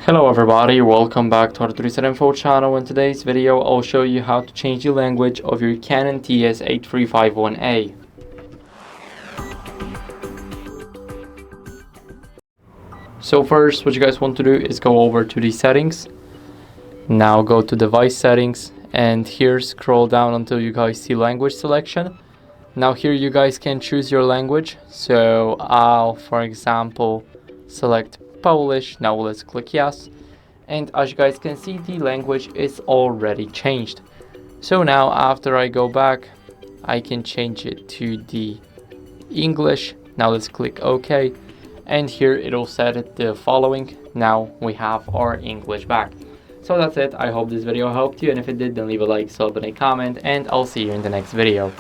Hello everybody, welcome back to HardReset.Info channel. In today's video, I'll show you how to change the language of your CANON TS8351a. So first, what you guys want to do is go over to the settings. Now go to device settings and here scroll down until you guys see language selection. Now here you guys can choose your language. So I'll, for example, select Polish. Now let's click yes. And as you guys can see, the language is already changed. So now after I go back, I can change it to the English. Now let's click OK. And here it'll set it the following. Now we have our English back. So that's it. I hope this video helped you. And if it did, then leave a like, sub, and a comment. And I'll see you in the next video.